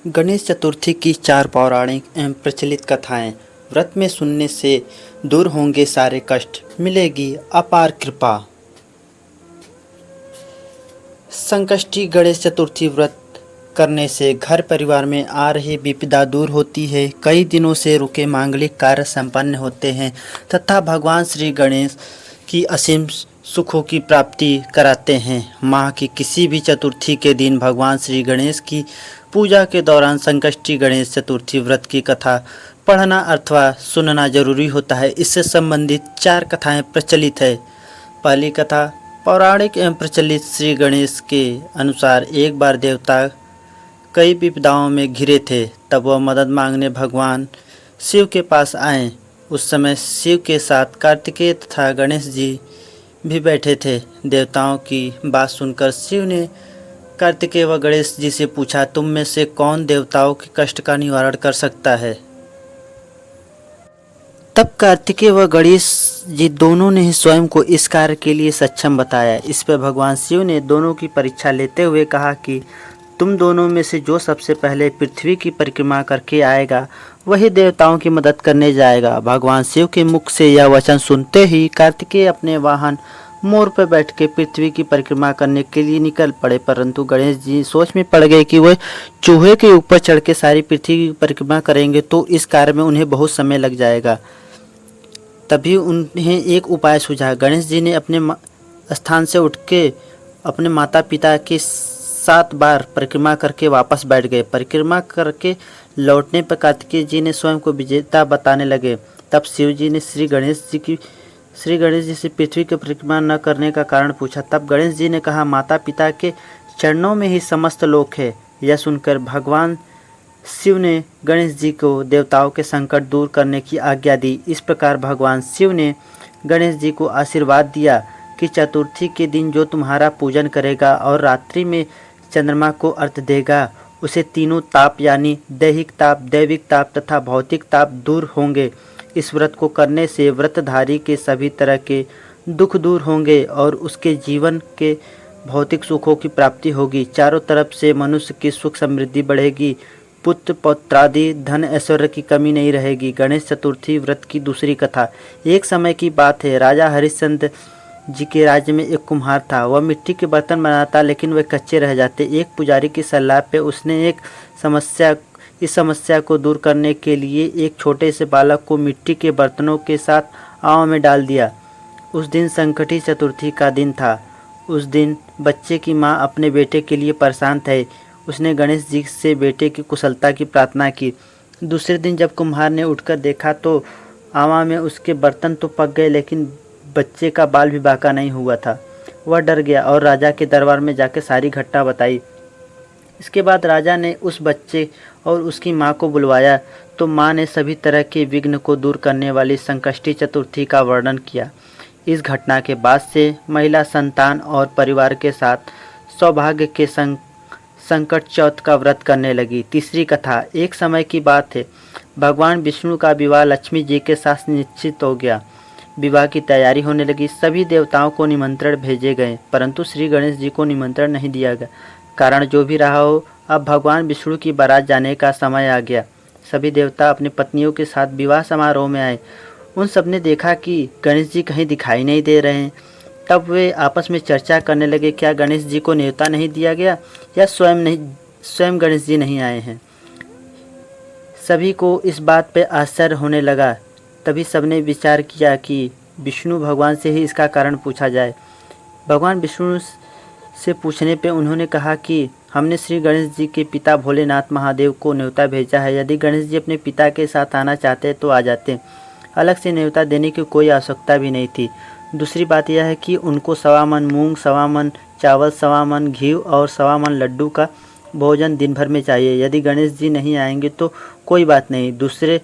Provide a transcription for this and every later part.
गणेश चतुर्थी की 4 पौराणिक एवं प्रचलित कथाएं। व्रत में सुनने से दूर होंगे सारे कष्ट, मिलेगी अपार कृपा। संकष्टी गणेश चतुर्थी व्रत करने से घर परिवार में आ रही विपदा दूर होती है। कई दिनों से रुके मांगलिक कार्य संपन्न होते हैं तथा भगवान श्री गणेश की असीम सुखों की प्राप्ति कराते हैं। माह की किसी भी चतुर्थी के दिन भगवान श्री गणेश की पूजा के दौरान संकष्टी गणेश चतुर्थी व्रत की कथा पढ़ना अथवा सुनना जरूरी होता है। इससे संबंधित 4 कथाएं प्रचलित है। पहली कथा पौराणिक एवं प्रचलित। श्री गणेश के अनुसार एक बार देवता कई विपदाओं में घिरे थे। तब वह मदद मांगने भगवान शिव के पास आए। उस समय शिव के साथ कार्तिकेय तथा गणेश जी भी बैठे थे। देवताओं की बात सुनकर शिव ने कार्तिकेय व गणेश जी से पूछा, तुम में से कौन देवताओं के कष्ट का निवारण कर सकता है? तब कार्तिकेय व गणेश जी दोनों ने ही स्वयं को इस कार्य के लिए सक्षम बताया। इस पर भगवान शिव ने दोनों की परीक्षा लेते हुए कहा कि तुम दोनों में से जो सबसे पहले पृथ्वी की परिक्रमा करके आएगा वही देवताओं की मदद करने जाएगा। भगवान शिव के मुख से यह वचन सुनते ही कार्तिकेय अपने वाहन मोर पर बैठ के पृथ्वी की परिक्रमा करने के लिए निकल पड़े, परंतु गणेश जी सोच में पड़ गए कि वह चूहे के ऊपर चढ़ के सारी पृथ्वी की परिक्रमा करेंगे तो इस कार्य में उन्हें बहुत समय लग जाएगा। तभी उन्हें एक उपाय सूझा। गणेश जी ने अपने स्थान से उठ के अपने माता पिता के 7 बार परिक्रमा करके वापस बैठ गए। परिक्रमा करके लौटने पर कार्तिकेय जी ने स्वयं को विजेता बताने लगे। तब शिव जी ने श्री गणेश जी से पृथ्वी की परिक्रमा न करने का कारण पूछा। तब गणेश जी ने कहा, माता पिता के चरणों में ही समस्त लोक है। यह सुनकर भगवान शिव ने गणेश जी को देवताओं के संकट दूर करने की आज्ञा दी। इस प्रकार भगवान शिव ने गणेश जी को आशीर्वाद दिया कि चतुर्थी के दिन जो तुम्हारा पूजन करेगा और रात्रि में चंद्रमा को अर्घ्य देगा उसे तीनों ताप यानी दैहिक ताप, दैविक ताप तथा भौतिक ताप दूर होंगे। इस व्रत को करने से व्रतधारी के सभी तरह के दुख दूर होंगे और उसके जीवन के भौतिक सुखों की प्राप्ति होगी। चारों तरफ से मनुष्य की सुख समृद्धि बढ़ेगी। पुत्र पौत्रादि धन ऐश्वर्य की कमी नहीं रहेगी। गणेश चतुर्थी व्रत की दूसरी कथा। एक समय की बात है, राजा हरिश्चंद्र जी के राज्य में एक कुम्हार था। वह मिट्टी के बर्तन बनाता लेकिन वे कच्चे रह जाते। एक पुजारी की सलाह पे उसने इस समस्या को दूर करने के लिए एक छोटे से बालक को मिट्टी के बर्तनों के साथ आंव में डाल दिया। उस दिन संकटी चतुर्थी का दिन था। उस दिन बच्चे की माँ अपने बेटे के लिए परेशान थे। उसने गणेश जी से बेटे की कुशलता की प्रार्थना की। दूसरे दिन जब कुम्हार ने उठकर देखा तो आंवा में उसके बर्तन तो पक गए लेकिन बच्चे का बाल भी बांका नहीं हुआ था। वह डर गया और राजा के दरबार में जाकर सारी घटना बताई। इसके बाद राजा ने उस बच्चे और उसकी माँ को बुलवाया तो माँ ने सभी तरह के विघ्न को दूर करने वाली संकष्टी चतुर्थी का वर्णन किया। इस घटना के बाद से महिला संतान और परिवार के साथ सौभाग्य के संकट चौथ का व्रत करने लगी। तीसरी कथा। एक समय की बात है, भगवान विष्णु का विवाह लक्ष्मी जी के साथ निश्चित हो गया। विवाह की तैयारी होने लगी। सभी देवताओं को निमंत्रण भेजे गए परंतु श्री गणेश जी को निमंत्रण नहीं दिया गया। कारण जो भी रहा हो, अब भगवान विष्णु की बारात जाने का समय आ गया। सभी देवता अपनी पत्नियों के साथ विवाह समारोह में आए। उन सब ने देखा कि गणेश जी कहीं दिखाई नहीं दे रहे हैं। तब वे आपस में चर्चा करने लगे, क्या गणेश जी को न्योता नहीं दिया गया या स्वयं गणेश जी नहीं आए हैं। सभी को इस बात पर आश्चर्य होने लगा। तभी सबने विचार किया कि विष्णु भगवान से ही इसका कारण पूछा जाए। भगवान विष्णु से पूछने पे उन्होंने कहा कि हमने श्री गणेश जी के पिता भोलेनाथ महादेव को न्योता भेजा है। यदि गणेश जी अपने पिता के साथ आना चाहते तो आ जाते। अलग से न्योता देने की कोई आवश्यकता भी नहीं थी। दूसरी बात यह है कि उनको 1.25 मन मूंग, 1.25 मन चावल, 1.25 मन घी और 1.25 मन लड्डू का भोजन दिन भर में चाहिए। यदि गणेश जी नहीं आएंगे तो कोई बात नहीं। दूसरे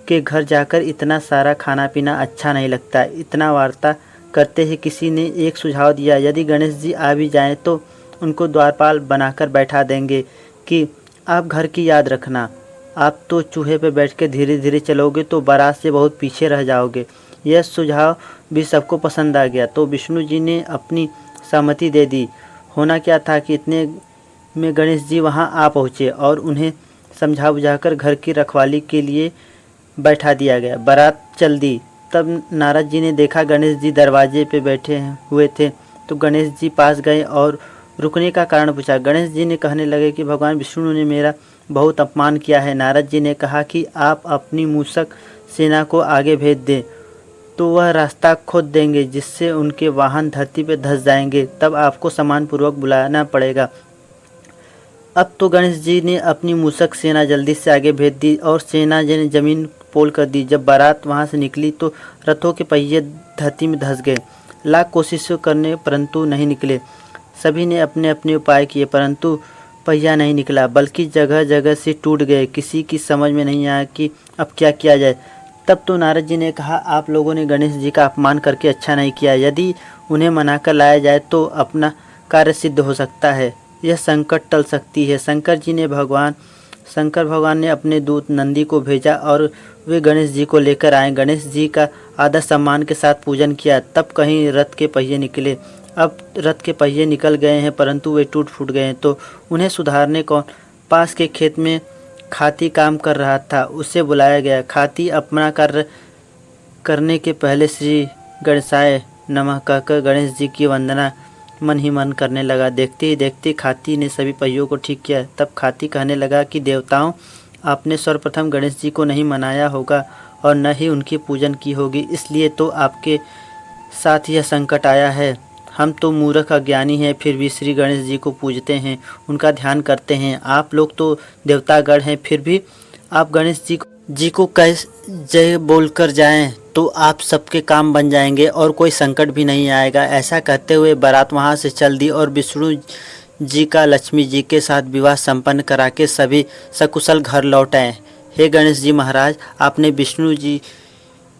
के घर जाकर इतना सारा खाना पीना अच्छा नहीं लगता। इतना वार्ता करते ही किसी ने एक सुझाव दिया, यदि गणेश जी आ भी जाएं तो उनको द्वारपाल बनाकर बैठा देंगे कि आप घर की याद रखना। आप तो चूहे पर बैठ के धीरे धीरे चलोगे तो बारात से बहुत पीछे रह जाओगे। यह सुझाव भी सबको पसंद आ गया तो विष्णु जी ने अपनी सहमति दे दी। होना क्या था कि इतने में गणेश जी वहां आ पहुँचे और उन्हें समझा बुझाकर घर की रखवाली के लिए बैठा दिया गया। बारात चल दी। तब नारद जी ने देखा गणेश जी दरवाजे पे बैठे हुए थे, तो गणेश जी पास गए और रुकने का कारण पूछा। गणेश जी ने कहने लगे कि भगवान विष्णु ने मेरा बहुत अपमान किया है। नारद जी ने कहा कि आप अपनी मूषक सेना को आगे भेज दें तो वह रास्ता खोद देंगे, जिससे उनके वाहन धरती पर धंस जाएंगे। तब आपको सम्मानपूर्वक बुलाना पड़ेगा। अब तो गणेश जी ने अपनी मूषक सेना जल्दी से आगे भेज दी और सेना ने जमीन पोल कर दी। जब बारात वहां से निकली तो रथों के पहिए धरती में धंस गए। लाख कोशिशें करने परंतु नहीं निकले। सभी ने अपने अपने उपाय किए परंतु पहिया नहीं निकला, बल्कि जगह जगह से टूट गए। किसी की समझ में नहीं आया कि अब क्या किया जाए। तब तो नारद जी ने कहा, आप लोगों ने गणेश जी का अपमान करके अच्छा नहीं किया। यदि उन्हें मनाकर लाया जाए तो अपना कार्य सिद्ध हो सकता है, यह संकट टल सकती है। शंकर भगवान ने अपने दूत नंदी को भेजा और वे गणेश जी को लेकर आए। गणेश जी का आदर सम्मान के साथ पूजन किया। तब कहीं रथ के पहिए निकले। अब रथ के पहिए निकल गए हैं परंतु वे टूट फूट गए हैं, तो उन्हें सुधारने कौन? पास के खेत में खाती काम कर रहा था, उसे बुलाया गया। खाती अपना कार्य करने के पहले श्री गणेशाय नमः कहकर गणेश जी की वंदना मन ही मन करने लगा। देखते ही देखते खाती ने सभी पहियों को ठीक किया। तब खाती कहने लगा कि देवताओं, आपने सर्वप्रथम गणेश जी को नहीं मनाया होगा और न ही उनकी पूजन की होगी, इसलिए तो आपके साथ यह संकट आया है। हम तो मूर्ख अज्ञानी हैं, फिर भी श्री गणेश जी को पूजते हैं, उनका ध्यान करते हैं। आप लोग तो देवतागण हैं, फिर भी आप गणेश जी को कैसे जय बोलकर जाएं तो आप सबके काम बन जाएंगे और कोई संकट भी नहीं आएगा। ऐसा कहते हुए बारात वहां से चल दी और विष्णु जी का लक्ष्मी जी के साथ विवाह संपन्न करा के सभी सकुशल घर लौट आए। हे गणेश जी महाराज, आपने विष्णु जी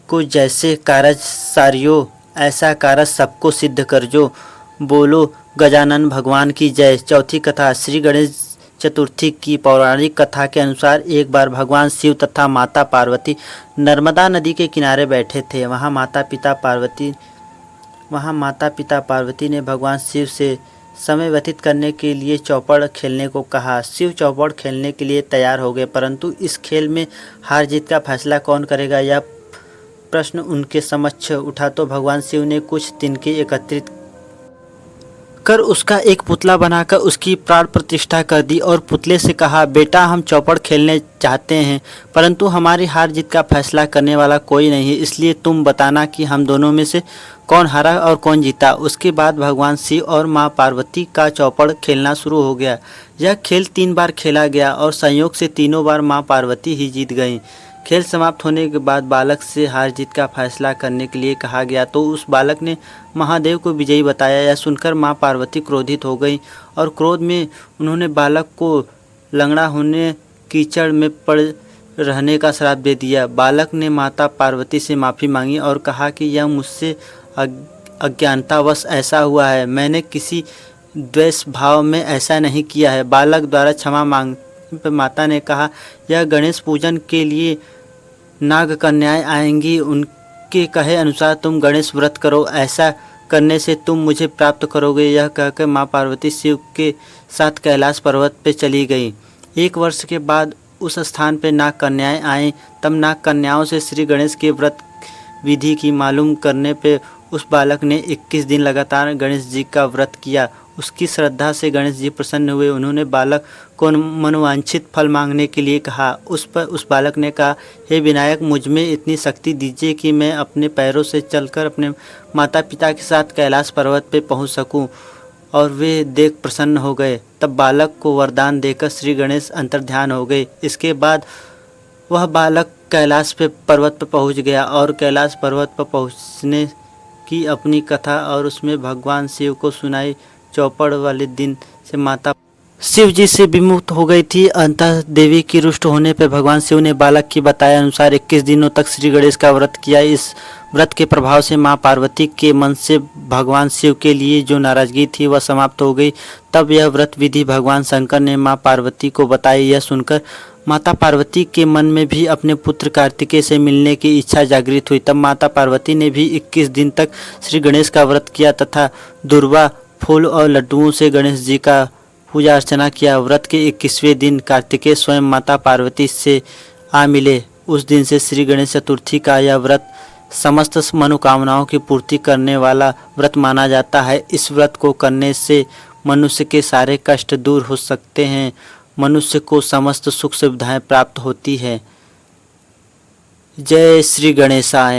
को जैसे कारज सारियो ऐसा कारज सबको सिद्ध कर जो। बोलो गजानन भगवान की जय। चौथी कथा। श्री गणेश चतुर्थी की पौराणिक कथा के अनुसार एक बार भगवान शिव तथा माता पार्वती नर्मदा नदी के किनारे बैठे थे। वहाँ माता पिता पार्वती ने भगवान शिव से समय व्यतीत करने के लिए चौपड़ खेलने को कहा। शिव चौपड़ खेलने के लिए तैयार हो गए, परंतु इस खेल में हार जीत का फैसला कौन करेगा, यह प्रश्न उनके समक्ष उठा। तो भगवान शिव ने कुछ तिनके एकत्रित कर उसका एक पुतला बनाकर उसकी प्राण प्रतिष्ठा कर दी और पुतले से कहा, बेटा, हम चौपड़ खेलने चाहते हैं परंतु हमारी हार जीत का फैसला करने वाला कोई नहीं है, इसलिए तुम बताना कि हम दोनों में से कौन हारा और कौन जीता। उसके बाद भगवान शिव और माँ पार्वती का चौपड़ खेलना शुरू हो गया। यह खेल 3 बार खेला गया और संयोग से तीनों बार माँ पार्वती ही जीत गईं। खेल समाप्त होने के बाद बालक से हार जीत का फैसला करने के लिए कहा गया तो उस बालक ने महादेव को विजयी बताया। यह सुनकर माँ पार्वती क्रोधित हो गई और क्रोध में उन्होंने बालक को लंगड़ा होने, कीचड़ में पड़ रहने का श्राप दे दिया। बालक ने माता पार्वती से माफ़ी मांगी और कहा कि यह मुझसे अज्ञानतावश ऐसा हुआ है, मैंने किसी द्वेष भाव में ऐसा नहीं किया है। बालक द्वारा क्षमा मांगने पर माता ने कहा, यह गणेश पूजन के लिए नाग कन्याएं आएंगी, उनके कहे अनुसार तुम गणेश व्रत करो, ऐसा करने से तुम मुझे प्राप्त करोगे। यह कहकर माँ पार्वती शिव के साथ कैलाश पर्वत पर चली गई। 1 वर्ष के बाद उस स्थान पर नाग कन्याएं आईं। तब नाग कन्याओं से श्री गणेश के व्रत विधि की मालूम करने पे उस बालक ने 21 दिन लगातार गणेश जी का व्रत किया। उसकी श्रद्धा से गणेश जी प्रसन्न हुए। उन्होंने बालक को मनोवांछित फल मांगने के लिए कहा। उस पर उस बालक ने कहा, हे विनायक, मुझ में इतनी शक्ति दीजिए कि मैं अपने पैरों से चलकर अपने माता पिता के साथ कैलाश पर्वत पर पहुंच सकूं। और वे देख प्रसन्न हो गए। तब बालक को वरदान देकर श्री गणेश अंतर्ध्यान हो गए। इसके बाद वह बालक कैलाश पर्वत पर पहुंच गया और कैलाश पर्वत पर पहुंचने की अपनी कथा और उसमें भगवान शिव को सुनाई। चौपड़ वाले दिन से माता शिव जी से विमुक्त हो गई थी। अंततः देवी की रुष्ट होने पर भगवान शिव ने बालक की बताए अनुसार 21 दिनों तक श्री गणेश का व्रत किया। इस व्रत के प्रभाव से माँ पार्वती के मन से भगवान शिव के लिए जो नाराजगी थी वह समाप्त हो गई। तब यह व्रत विधि भगवान शंकर ने माँ पार्वती को बताई। यह सुनकर माता पार्वती के मन में भी अपने पुत्र कार्तिकेय से मिलने की इच्छा जागृत हुई। तब माता पार्वती ने भी 21 दिन तक श्री गणेश का व्रत किया तथा दुर्वा, फूल और लड्डुओं से गणेश जी का पूजा अर्चना किया। व्रत के 21वें दिन कार्तिकेय स्वयं माता पार्वती से आ मिले। उस दिन से श्री गणेश चतुर्थी का यह व्रत समस्त मनोकामनाओं की पूर्ति करने वाला व्रत माना जाता है। इस व्रत को करने से मनुष्य के सारे कष्ट दूर हो सकते हैं। मनुष्य को समस्त सुख सुविधाएं प्राप्त होती है। जय श्री गणेशाय।